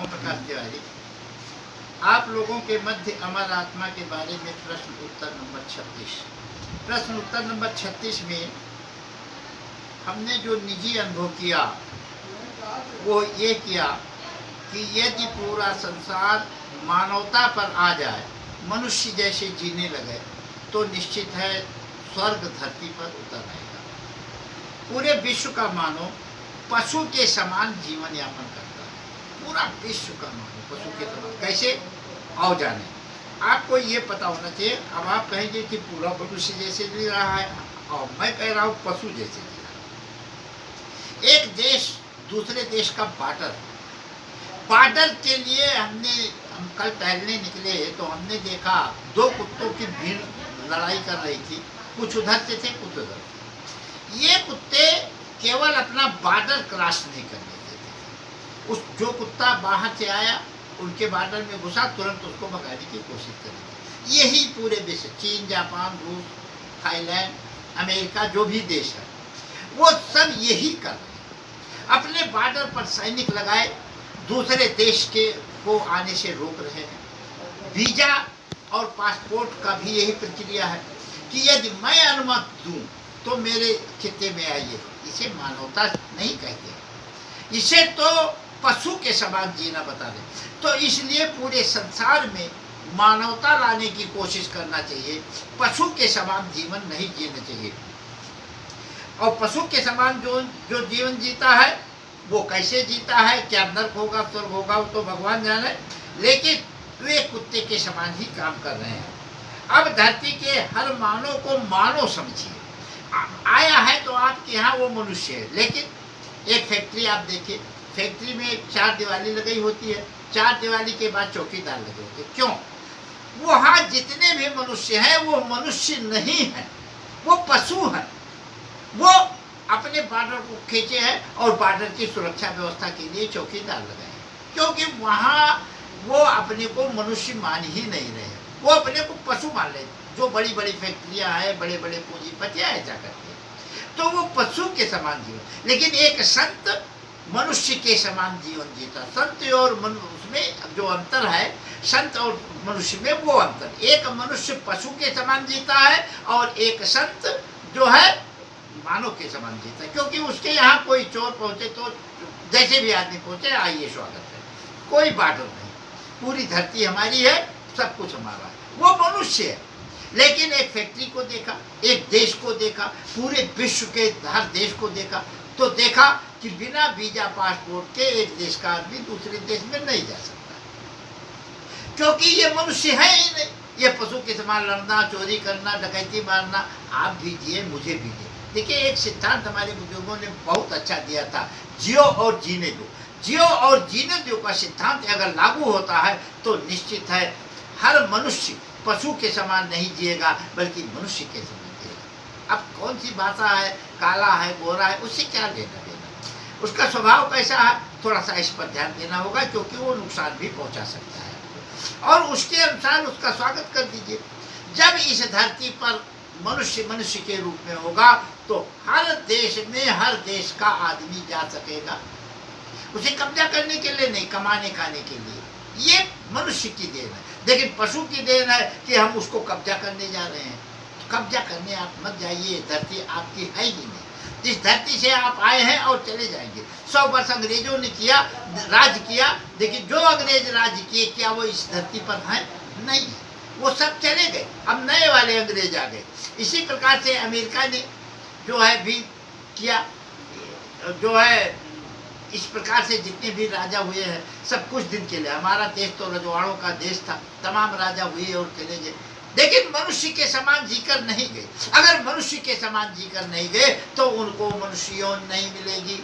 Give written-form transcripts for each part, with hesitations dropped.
ओम प्रकाश तिवारी। आप लोगों के मध्य अमर आत्मा के बारे में प्रश्न उत्तर नंबर 36। प्रश्न उत्तर नंबर 36 में हमने जो निजी अनुभव किया वो ये किया कि यदि पूरा संसार मानवता पर आ जाए, मनुष्य जैसे जीने लगे, तो निश्चित है स्वर्ग धरती पर उतर आएगा। पूरे विश्व का मानव पशु के समान जीवन यापन करता है। पूरा विश्व का मानव पशु के समान कैसे, आओ जाने। आपको ये पता होना चाहिए। अब आप कहेंगे कि पूरा मनुष्य जैसे जी रहा है, और मैं कह रहा हूँ पशु जैसे जी रहा है। एक देश दूसरे देश का बार्डर के लिए हम कल टहलने निकले तो हमने देखा दो कुत्तों की भीड़ लड़ाई कर रही थी। कुछ उधर से थे, कुछ उधर से। ये कुत्ते केवल अपना बार्डर क्रॉस नहीं करने देते थे। उस जो कुत्ता बाहर से आया, उनके बार्डर में घुसा, तुरंत उसको भगाने की कोशिश करेंगे। यही पूरे विश्व, चीन, जापान, रूस, थाईलैंड, अमेरिका, जो भी देश है, वो सब यही कर रहे हैं। अपने बार्डर पर सैनिक लगाए, दूसरे देश के को आने से रोक रहे हैं। वीजा और पासपोर्ट का भी यही प्रक्रिया है कि यदि मैं अनुमति दूं तो मेरे खित्ते में आइए। इसे मानवता नहीं कहते, इसे तो पशु के समान जीना बता दें। तो इसलिए पूरे संसार में मानवता लाने की कोशिश करना चाहिए। पशु के समान जीवन नहीं जीना चाहिए। और पशु के समान जो जीवन जीता है वो कैसे जीता है, क्या नर्क होगा स्वर्ग होगा, वो तो भगवान जाने, लेकिन वे कुत्ते के समान ही काम कर रहे हैं। अब धरती के हर मानव को मानव समझिए। आया है तो आपके यहाँ वो मनुष्य है, लेकिन एक फैक्ट्री आप देखिए, फैक्ट्री में 4 दीवारी लगी होती है, 4 दीवारी के बाद चौकीदार लगे होते हैं। क्यों? वहाँ जितने भी मनुष्य हैं वो मनुष्य नहीं है, वो पशु है। वो अपने बार्डर को खींचे हैं और बार्डर की सुरक्षा व्यवस्था के लिए चौकीदार लगाए हैं, क्योंकि वहाँ वो अपने को मनुष्य मान ही नहीं रहे, वो अपने को पशु मान रहे। जो बड़ी बड़ी फैक्ट्रियाँ हैं, बड़े बड़े पूंजीपति ऐसा करते हैं, तो वो पशु के समान जीवन। लेकिन एक संत मनुष्य के समान जीवन जीता। संत और उसमें जो अंतर है, संत और मनुष्य में वो अंतर, एक मनुष्य पशु के समान जीता है और एक संत जो है मानव के समान जीता है। क्योंकि उसके यहाँ कोई चोर पहुंचे तो जैसे भी आदमी पहुंचे, आइए स्वागत है, कोई बार्डर नहीं, पूरी धरती हमारी है, सब कुछ हमारा है, वो मनुष्य है। लेकिन एक फैक्ट्री को देखा, एक देश को देखा, पूरे विश्व के हर देश को देखा, तो देखा कि बिना वीजा पासपोर्ट के एक देश का आदमी दूसरे देश में नहीं जा सकता, क्योंकि ये मनुष्य है ही नहीं। ये पशु के समान लड़ना, चोरी करना, डकैती मारना, आप भी जिए, मुझे भी जिए। देखिए, एक सिद्धांत हमारे बुजुर्गों ने बहुत अच्छा दिया था, जियो और जीने दो। जियो और जीने दो का सिद्धांत अगर लागू होता है तो निश्चित है हर मनुष्य पशु के समान नहीं जिएगा, बल्कि मनुष्य के समान जिएगा। अब कौन सी भाषा है, काला है, गोरा है, उससे क्या लेना देना, उसका स्वभाव कैसा है, थोड़ा सा इस पर ध्यान देना होगा, क्योंकि वो नुकसान भी पहुंचा सकता है। और उसके अनुसार उसका स्वागत कर दीजिए। जब इस धरती पर मनुष्य मनुष्य के रूप में होगा तो हर देश में हर देश का आदमी जा सकेगा, उसे कब्जा करने के लिए नहीं, कमाने खाने के लिए। ये मनुष्य की देन है। लेकिन पशु की देन है कि हम उसको कब्जा करने जा रहे हैं। तो कब्जा करने आप मत जाइए, धरती आपकी है ही नहीं। इस धरती से आप आए हैं और चले जाएंगे। 100 वर्ष अंग्रेजों ने किया, राज किया, लेकिन जो अंग्रेज राज किए, क्या वो इस धरती पर हैं? नहीं, वो सब चले गए। अब नए वाले अंग्रेज आ गए। इसी प्रकार से अमेरिका ने जो है भी किया, जो है इस प्रकार से जितने भी राजा हुए हैं सब कुछ दिन के लिए। हमारा देश तो रजवाड़ों का देश था, तमाम राजा हुए और चले गए, लेकिन मनुष्य के समान जीकर नहीं गए। अगर मनुष्य के समान जीकर नहीं गए तो उनको मनुष्यों नहीं मिलेगी,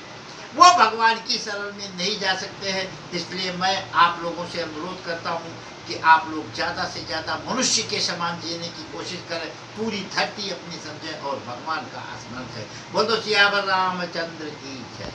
वो भगवान की शरण में नहीं जा सकते हैं। इसलिए मैं आप लोगों से अनुरोध करता हूँ कि आप लोग ज़्यादा से ज़्यादा मनुष्य के समान जीने की कोशिश करें, पूरी धरती अपनी समझें और भगवान का स्मरण करें। बोलो सियावर रामचंद्र की जय।